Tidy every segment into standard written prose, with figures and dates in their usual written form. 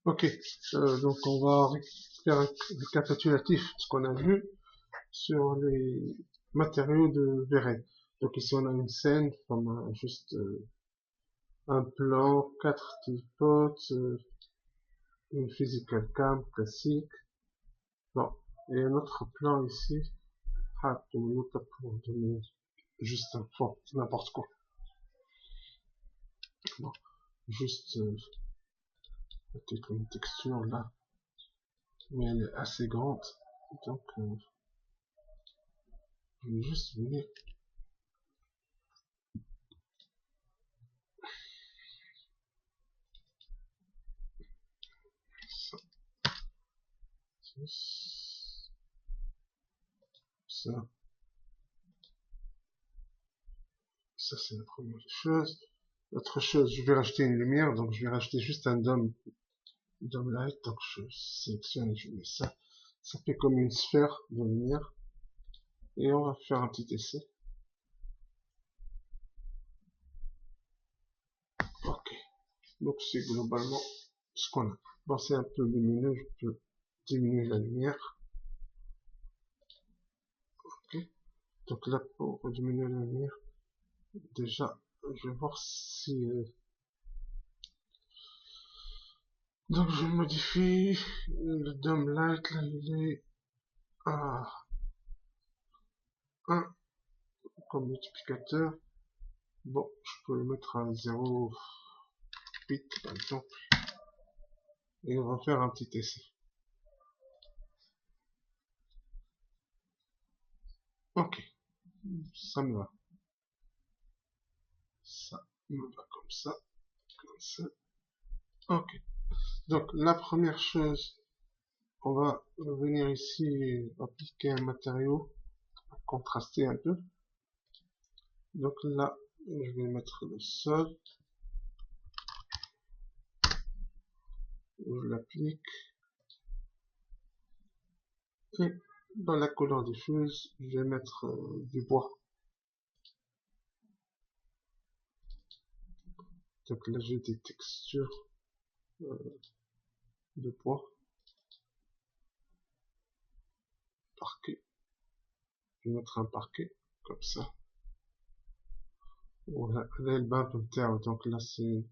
Ok, donc on va faire un récapitulatif de ce qu'on a vu sur les matériaux de V-Ray. Donc ici on a une scène comme juste un plan, 4 tripodes, une physical cam classique. Bon, et un autre plan ici, pour donner juste un fond, n'importe quoi. Bon, juste peut-être une texture là, mais elle est assez grande, donc je vais juste venir ça, ça, ça c'est la première chose. Autre chose, je vais rajouter une lumière, donc je vais rajouter juste un dôme light, donc je sélectionne et je mets ça. Ça fait comme une sphère de lumière. Et on va faire un petit essai. Ok, donc c'est globalement ce qu'on a. Bon, c'est un peu lumineux, je peux diminuer la lumière. Ok, donc là pour diminuer la lumière, déjà je vais voir si donc je modifie le dome light, là il est à 1 comme multiplicateur. Bon, je peux le mettre à 0,8 par exemple. Et on va faire un petit essai. Ok, ça me va. Ça me va comme ça, comme ça. Ok, donc la première chose, on va venir ici appliquer un matériau, contraster un peu. Donc là, je vais mettre le sol, je l'applique, et dans la couleur diffuse, je vais mettre du bois. Donc là, j'ai des textures de bois, parquet. Je vais mettre un parquet, comme ça. Voilà, là, le bain peut terre, donc là, c'est...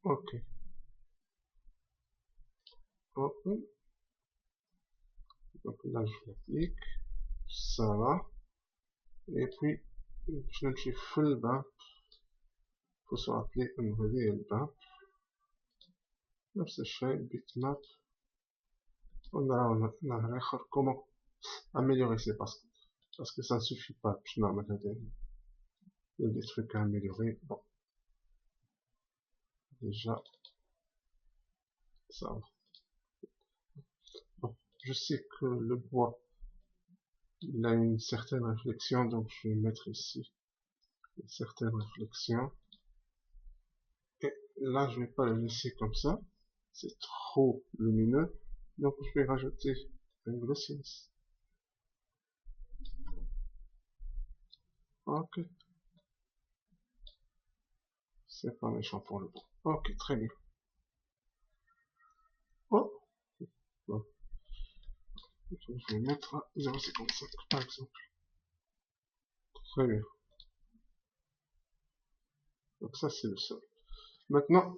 Ok. Oh, oh. Donc là, je l'applique. Ça va. Et puis, je fais full bain. Faut se rappeler une revue le bain. نفس الشيء bitmap. On a comment améliorer ces parce que ça ne suffit pas. Il y a des trucs à améliorer. Bon, déjà, ça va. Bon, je sais que le bois, il a une certaine réflexion, donc je vais mettre ici une certaine réflexion. Et là, je vais pas le laisser comme ça. C'est trop lumineux. Donc, je vais rajouter un glossiness. Ok. C'est pas méchant pour le bois. Ok, très bien. Oh, bon. Je vais mettre à 0,55 par exemple. Très bien. Donc ça, c'est le sol. Maintenant,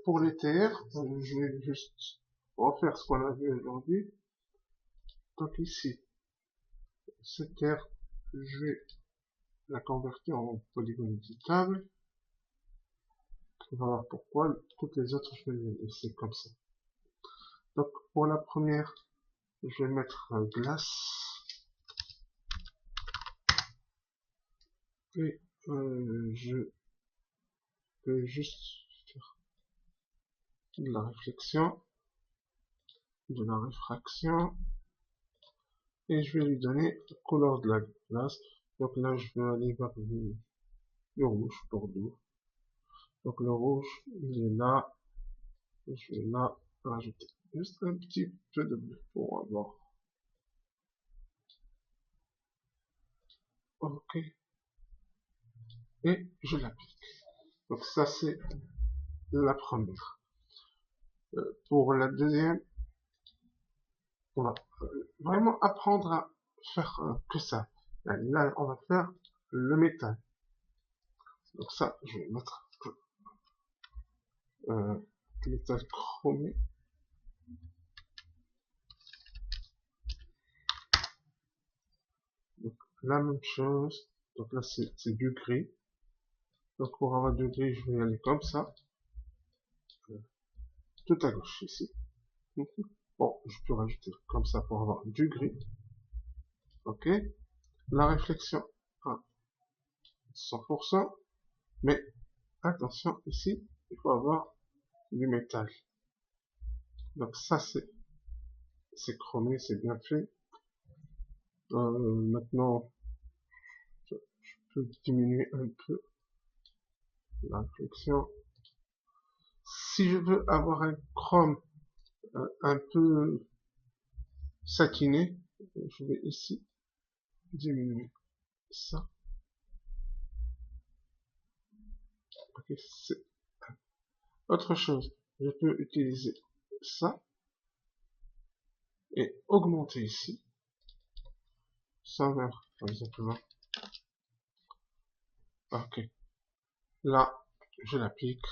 pour les terres, je vais juste refaire ce qu'on a vu aujourd'hui. Donc ici, cette terre, je vais la convertir en polygone éditable. On va voir pourquoi. Toutes les autres, je vais les laisser comme ça. Donc pour la première, je vais mettre glace. Et je vais juste faire de la réflexion, de la réfraction. Et je vais lui donner la couleur de la glace. Donc là, je vais aller vers le rouge, bordeaux. Donc le rouge, il est là. Je vais là rajouter juste un petit peu de bleu pour avoir. Ok. Et je l'applique. Donc ça, c'est la première. Pour la deuxième, on va vraiment apprendre à faire que ça. Là, on va faire le métal. Donc ça, je vais mettre métal chromé. Donc la même chose. Donc là, c'est du gris. Donc pour avoir du gris, je vais y aller comme ça. Tout à gauche ici. Bon, je peux rajouter comme ça pour avoir du gris. Ok. La réflexion à 100%. Mais attention, ici, il faut avoir du métal. Donc ça, c'est chromé, c'est bien fait. Maintenant, je peux diminuer un peu la réflexion. Si je veux avoir un chrome un peu satiné, je vais ici diminuer ça. Ok, c'est autre chose. Je peux utiliser ça et augmenter ici. Ça va, par exemple. Ok. Là, je l'applique.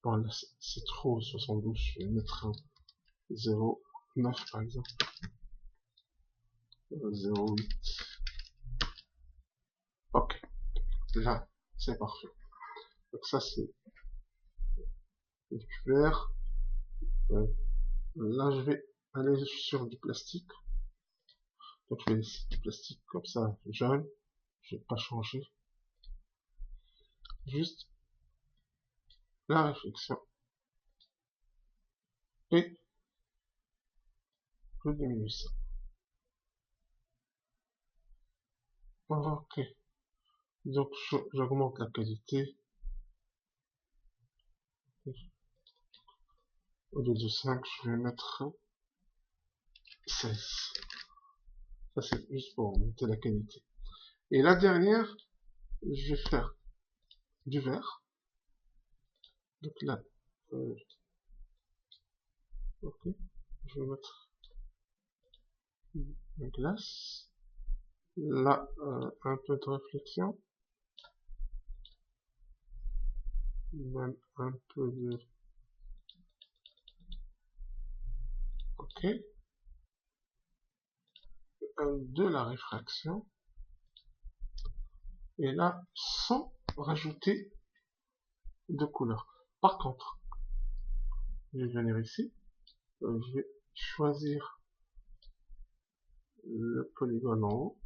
Bon, là, c'est trop 72. Je vais mettre un 0,9 par exemple. 0,8. Ok. Là, c'est parfait. Donc ça, c'est du vert. Là, je vais aller sur du plastique. Donc je vais laisser du plastique comme ça, jaune. Je vais pas changer. Juste la réflexion. Et je diminue ça. Ok. Donc j'augmente la qualité. Au lieu de 5, je vais mettre 16. Ça c'est juste pour monter la qualité. Et la dernière, je vais faire du vert. Donc là, ok. Je vais mettre une glace. Là, un peu de réflexion. Même un peu de... Ok. De la réfraction. Et là, sans rajouter de couleur. Par contre, je vais venir ici. Je vais choisir le polygone en haut.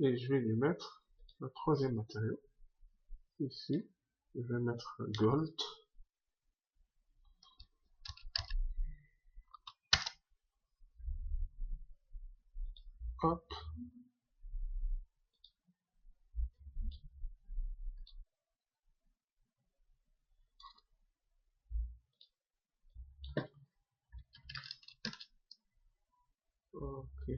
Et je vais lui mettre le troisième matériau. Ici. Je vais mettre Gold. Hop. Ok.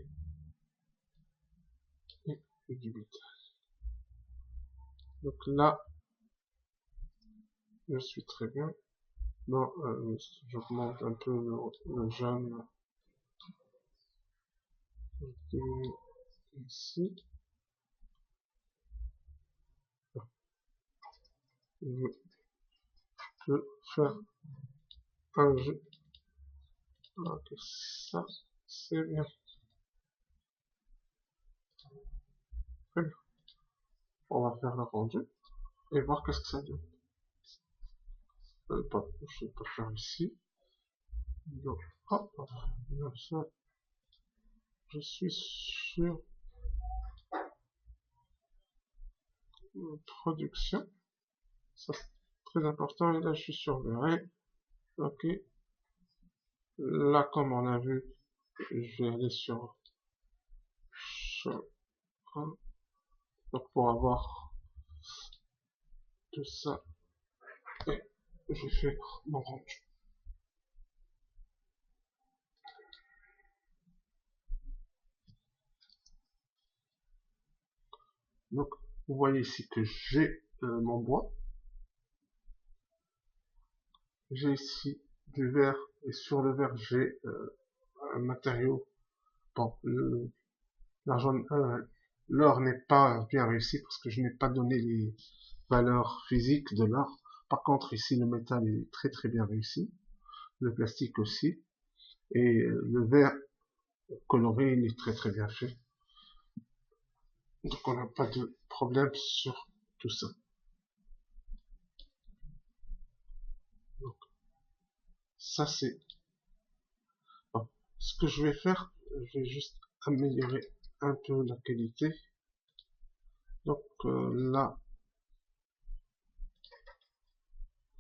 Et du métal. Donc là, je suis très bien. Non, j'augmente un peu le jaune. Ici. Je peux faire un jeu. Ok, ça, c'est bien. Très bien. On va faire le rendu et voir qu'est-ce que ça donne. Je vais pas faire ici. Donc, hop, comme ça, je suis sur production. Ça, c'est très important. Et là, je suis sur le ok. Là, comme on a vu, je vais aller sur donc pour avoir tout ça. Et je fais mon rendu. Donc, vous voyez ici que j'ai mon bois. j'ai ici du verre, et sur le verre j'ai un matériau. Bon, l'or n'est pas bien réussi parce que je n'ai pas donné les valeurs physiques de l'or. Par contre, ici, le métal est très très bien réussi. Le plastique aussi. Et le verre coloré, il est très très bien fait. Donc on n'a pas de problème sur tout ça. Donc ça c'est... Bon. Ce que je vais faire, je vais juste améliorer un peu la qualité. Donc là,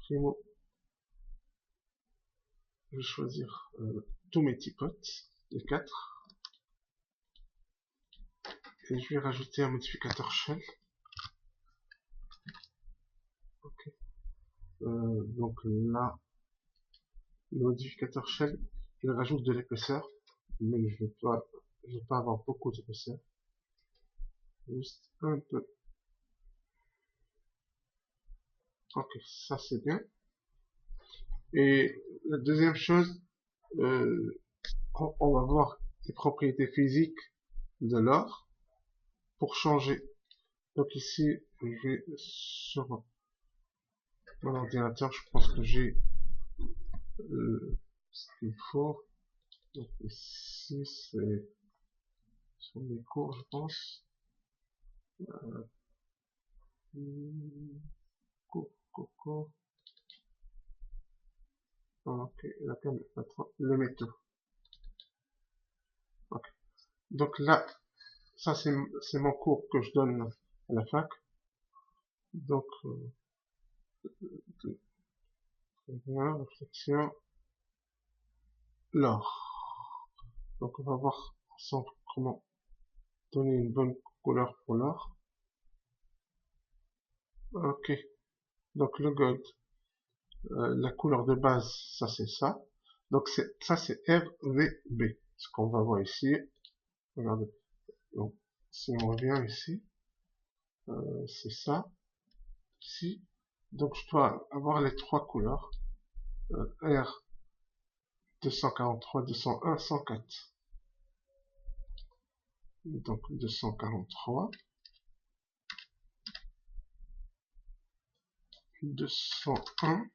primo, je vais choisir tous mes petits potes, les 4. Et je vais rajouter un modificateur shell. Ok. Donc là, le modificateur shell, il rajoute de l'épaisseur, mais je vais pas avoir beaucoup d'épaisseur. Juste un peu. Ok, ça c'est bien. Et la deuxième chose, on va voir les propriétés physiques de l'or pour changer. Donc ici, je vais sur mon ordinateur, je pense que j'ai ce qu'il faut. Donc ici, c'est sur les cours, je pense. Cours. Ok, le métaux. Ok. Donc là, ça c'est mon cours que je donne à la fac. Donc, bien, réflexion, l'or. Donc on va voir ensemble comment donner une bonne couleur pour l'or. Ok, donc le gold, la couleur de base, ça c'est ça. Donc ça c'est RVB, ce qu'on va voir ici. Regardez, donc si on revient ici, c'est ça, ici. Donc je dois avoir les 3 couleurs, R 243, 201, 104. Donc 243, 201,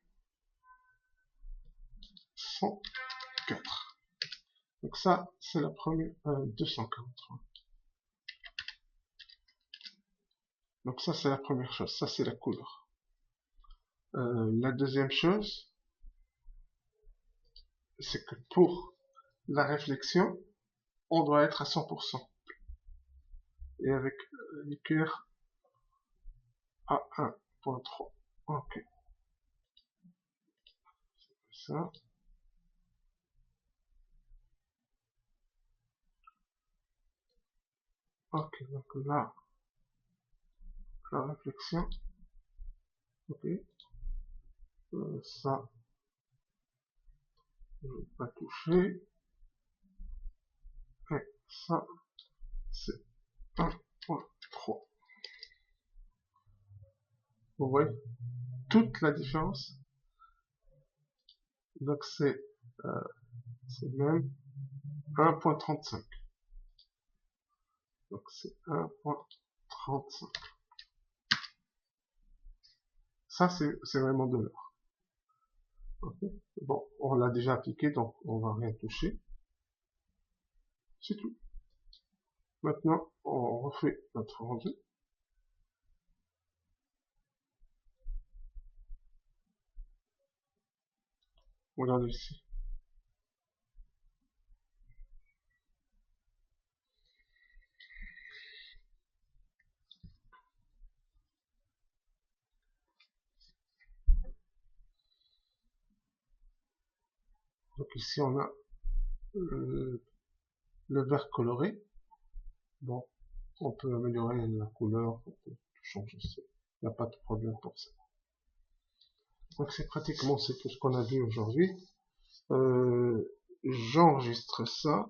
104. Donc ça, c'est la première, 243. Donc ça, c'est la première chose. Ça, c'est la couleur. La deuxième chose, c'est que pour la réflexion, on doit être à 100%. Et avec l'équerre à 1.3. Ok. Ça. Ok, donc là, la réflexion. Ok. Ça, je ne vais pas toucher. Et ça, c'est 1.3. Vous voyez toute la différence. Donc c'est même 1.35. Donc c'est 1.35. Ça c'est vraiment de l'or. Okay. Bon, on l'a déjà appliqué, donc on va rien toucher. C'est tout. Maintenant, on refait notre rendu. Regardez ici. Donc ici on a le vert coloré. Bon, on peut améliorer la couleur, on peut tout changer. Il n'y a pas de problème pour ça. Donc c'est pratiquement c'est tout ce qu'on a vu aujourd'hui. J'enregistre ça.